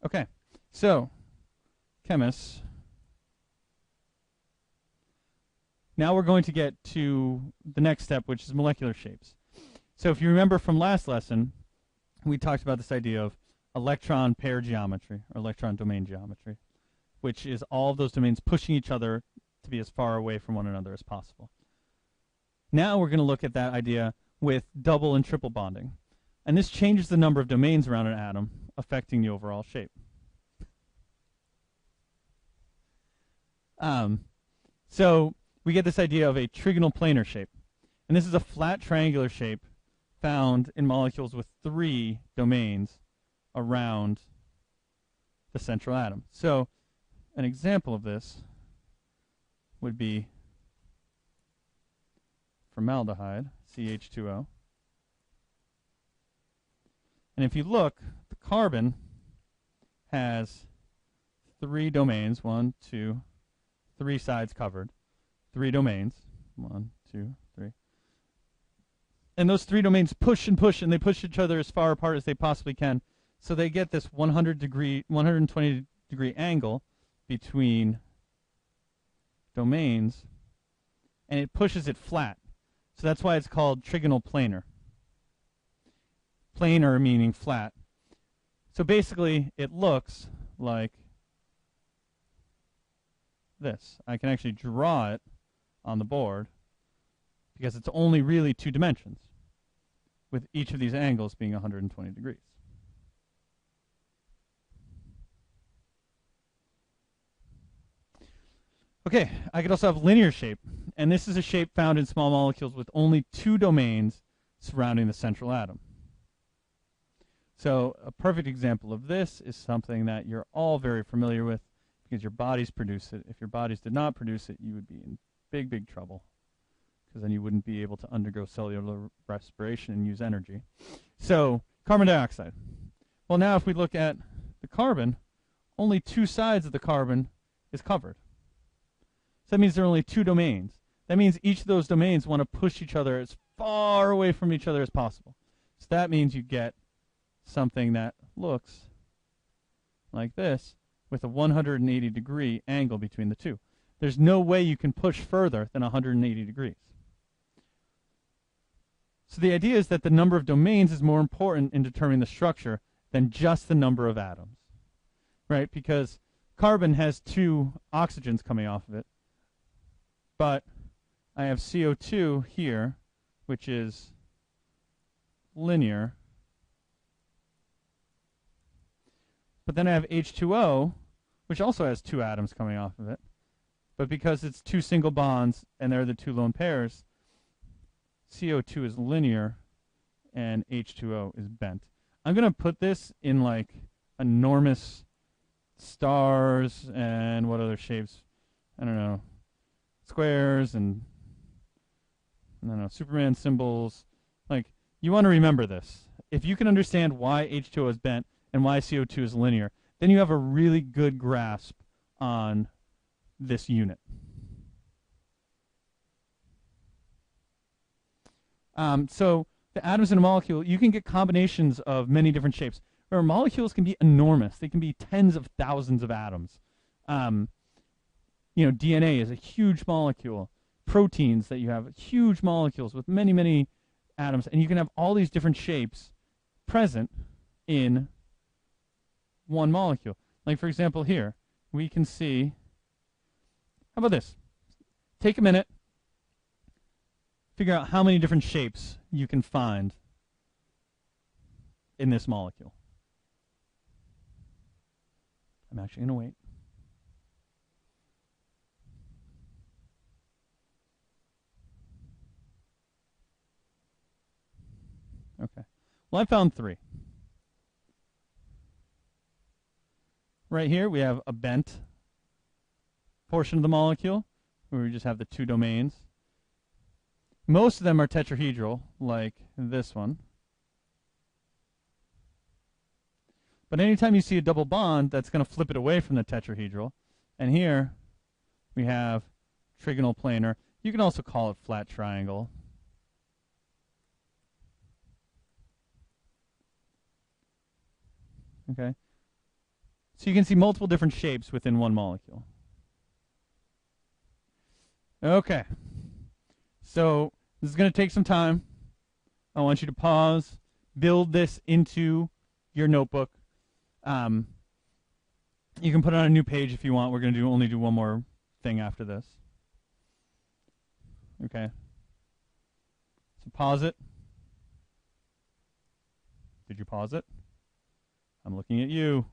Okay, so chemists. Now we're going to get to the next step, which is molecular shapes. So if you remember from last lesson, we talked about this idea of electron pair geometry, or electron domain geometry, which is all of those domains pushing each other to be as far away from one another as possible. Now we're going to look at that idea with double and triple bonding. And this changes the number of domains around an atom, affecting the overall shape. So we get this idea of a trigonal planar shape. And this is a flat triangular shape found in molecules with 3 domains around the central atom. So an example of this would be formaldehyde, CH2O. And if you look, the carbon has 3 domains, 1, 2, 3 sides covered, 3 domains, 1, 2, 3. And those 3 domains push and push, and they push each other as far apart as they possibly can. So they get this 120 degree angle between domains, and it pushes it flat. So that's why it's called trigonal planar. Planar meaning flat. So basically, it looks like this. I can actually draw it on the board because it's only really 2 dimensions, with each of these angles being 120 degrees. Okay, I could also have linear shape, and this is a shape found in small molecules with only 2 domains surrounding the central atom. So a perfect example of this is something that you're all very familiar with because your bodies produce it. If your bodies did not produce it, you would be in big, big trouble because then you wouldn't be able to undergo cellular respiration and use energy. So carbon dioxide. Well, now if we look at the carbon, only 2 sides of the carbon is covered. So that means there are only 2 domains. That means each of those domains want to push each other as far away from each other as possible. So that means you get something that looks like this with a 180 degree angle between the 2. There's no way you can push further than 180 degrees. So the idea is that the number of domains is more important in determining the structure than just the number of atoms, right? Because carbon has 2 oxygens coming off of it, but I have CO2 here, which is linear. But then I have H2O, which also has 2 atoms coming off of it. But because it's 2 single bonds and they're the 2 lone pairs, CO2 is linear and H2O is bent. I'm going to put this in like enormous stars and what other shapes? I don't know. Squares and I don't know, Superman symbols. Like, you want to remember this. If you can understand why H2O is bent and why CO2 is linear, then you have a really good grasp on this unit. So the atoms in a molecule, you can get combinations of many different shapes. Or molecules can be enormous. They can be tens of thousands of atoms. DNA is a huge molecule. Proteins that you have, huge molecules with many, many atoms. And you can have all these different shapes present in one molecule. Like, for example, here, we can see, how about this? Take a minute, figure out how many different shapes you can find in this molecule. I'm actually going to wait. Okay. Well, I found 3. Right here, we have a bent portion of the molecule, where we just have the 2 domains. Most of them are tetrahedral, like this one. But anytime you see a double bond, that's going to flip it away from the tetrahedral. And here, we have trigonal planar. You can also call it flat triangle. Okay. So you can see multiple different shapes within one molecule. Okay. So this is going to take some time. I want you to pause, build this into your notebook. You can put it on a new page if you want. We're going to only do one more thing after this. Okay. So pause it. Did you pause it? I'm looking at you.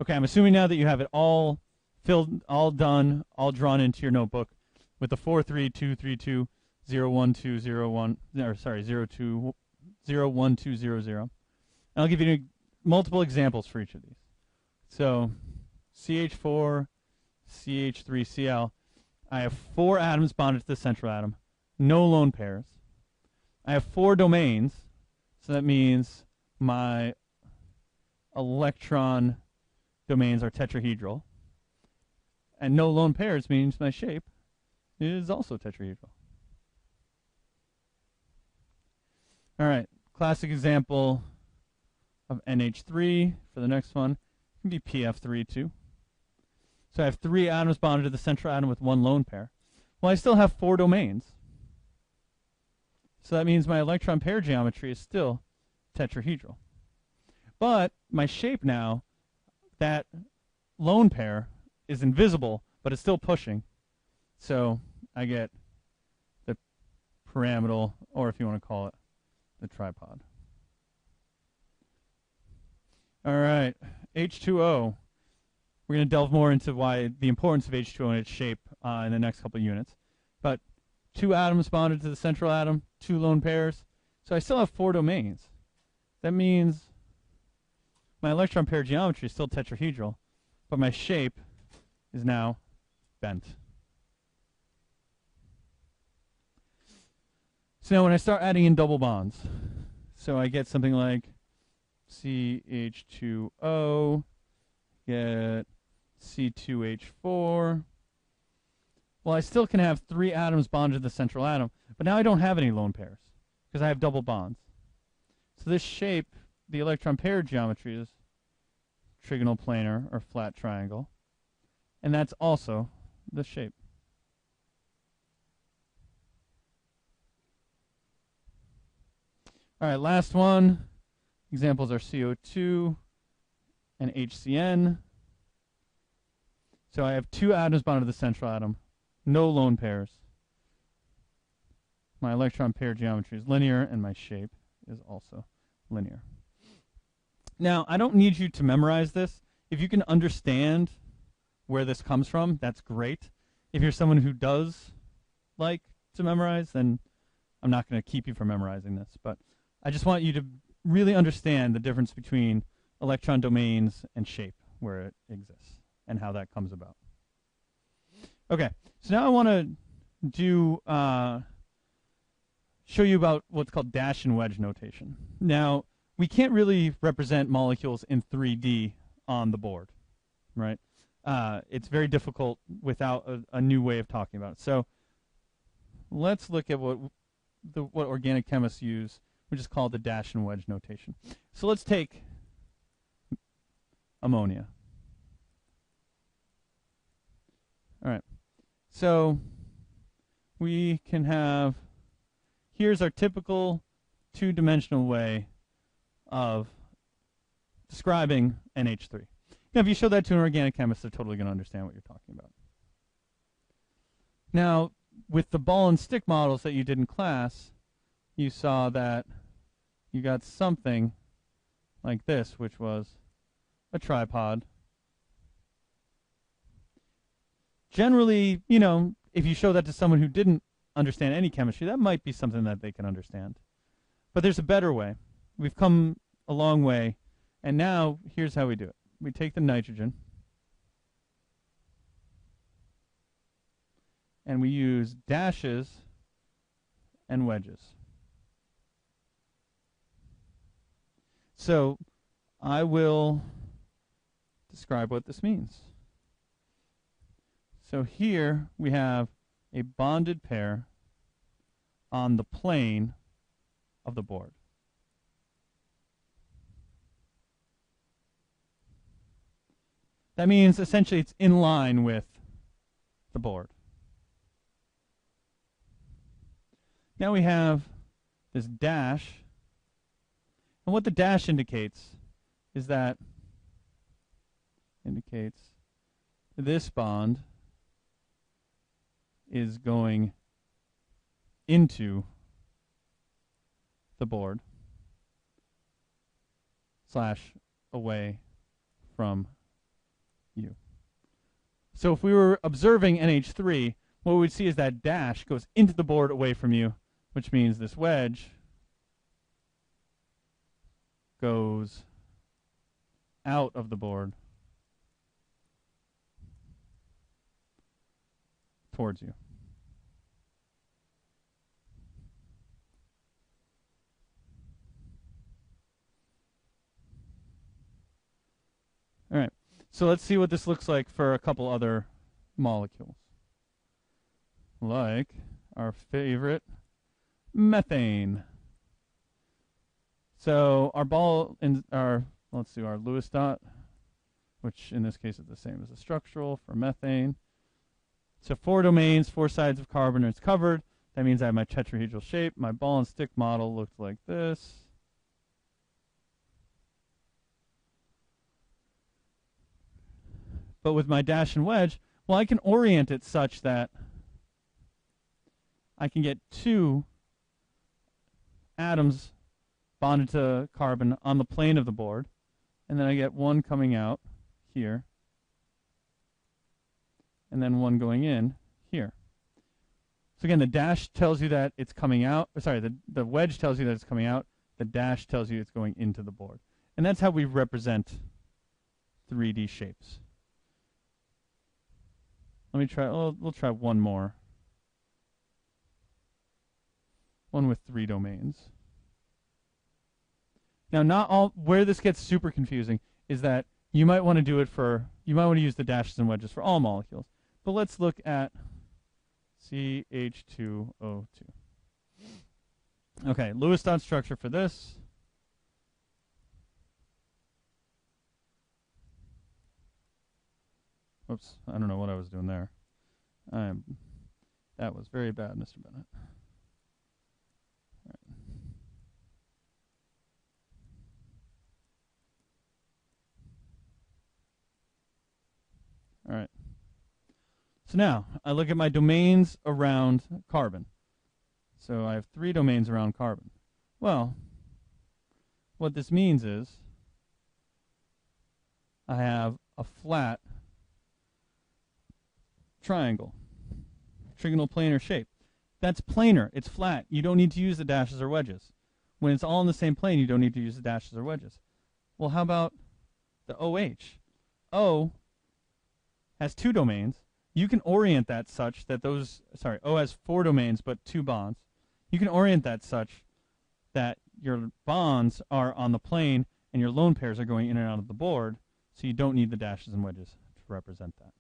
Okay, I'm assuming now that you have it all filled, all done, all drawn into your notebook with the 43232012001, or sorry, 021200. And I'll give you multiple examples for each of these. So CH4, CH3Cl. I have 4 atoms bonded to the central atom, no lone pairs. I have 4 domains, so that means my electron domains are tetrahedral. And no lone pairs means my shape is also tetrahedral. All right, classic example of NH3 for the next one can be PF3 too. So I have 3 atoms bonded to the central atom with 1 lone pair. Well, I still have 4 domains. So that means my electron pair geometry is still tetrahedral. But my shape now, that lone pair is invisible, but it's still pushing. So I get the pyramidal, or if you want to call it, the tripod. All right, H2O. We're going to delve more into the importance of H2O and its shape in the next couple of units. But 2 atoms bonded to the central atom, 2 lone pairs. So I still have 4 domains. That means my electron pair geometry is still tetrahedral, but my shape is now bent. So now when I start adding in double bonds, so I get something like CH2O, get C2H4. Well, I still can have 3 atoms bonded to the central atom, but now I don't have any lone pairs because I have double bonds. So this shape, the electron pair geometry, is trigonal planar or flat triangle, and that's also the shape. All right, last one. Examples are CO2 and HCN. So I have 2 atoms bonded to the central atom, no lone pairs. My electron pair geometry is linear, and my shape is also linear. Now, I don't need you to memorize this. If you can understand where this comes from, that's great. If you're someone who does like to memorize, then I'm not going to keep you from memorizing this. But I just want you to really understand the difference between electron domains and shape, where it exists, and how that comes about. Okay, so now I want to show you about what's called dash and wedge notation. Now, we can't really represent molecules in 3D on the board, right? It's very difficult without a new way of talking about it. So let's look at what organic chemists use, which is called the dash and wedge notation. So let's take ammonia. All right. So we can have, here's our typical 2-dimensional way of describing NH3. Now, if you show that to an organic chemist, they're totally going to understand what you're talking about. Now, with the ball and stick models that you did in class, you saw that you got something like this, which was a tripod. Generally, you know, if you show that to someone who didn't understand any chemistry, that might be something that they can understand. But there's a better way. We've come a long way, and now here's how we do it. We take the nitrogen, and we use dashes and wedges. So I will describe what this means. So here we have a bonded pair on the plane of the board. That means essentially it's in line with the board. Now we have this dash. And what the dash indicates is that this bond is going into the board / away from you. So if we were observing NH3, what we'd see is that dash goes into the board away from you, which means this wedge goes out of the board towards you. All right, so let's see what this looks like for a couple other molecules. Like our favorite methane. So our ball in our, let's do our Lewis dot, which in this case is the same as the structural for methane. So 4 domains, 4 sides of carbon, it's covered. That means I have my tetrahedral shape. My ball and stick model looked like this. But with my dash and wedge, well, I can orient it such that I can get 2 atoms bonded to carbon on the plane of the board, and then I get 1 coming out here, and then 1 going in here. So again, the dash tells you that it's coming out. Sorry, the wedge tells you that it's coming out. The dash tells you it's going into the board. And that's how we represent 3D shapes. Let me try, we'll try one more. One with 3 domains. Now, not all, where this gets super confusing is that you might want to do it for, you might want to use the dashes and wedges for all molecules. But let's look at CH2O2. Okay, Lewis dot structure for this. Oops, I don't know what I was doing there. That was very bad, Mr. Bennett. All right. So now I look at my domains around carbon. So I have 3 domains around carbon. Well, what this means is I have a flat triangle, trigonal planar shape. That's planar. It's flat. You don't need to use the dashes or wedges. When it's all in the same plane, you don't need to use the dashes or wedges. Well, how about the OH? O has 2 domains. You can orient that such that those, sorry, O has 4 domains but 2 bonds. You can orient that such that your bonds are on the plane and your lone pairs are going in and out of the board, so you don't need the dashes and wedges to represent that.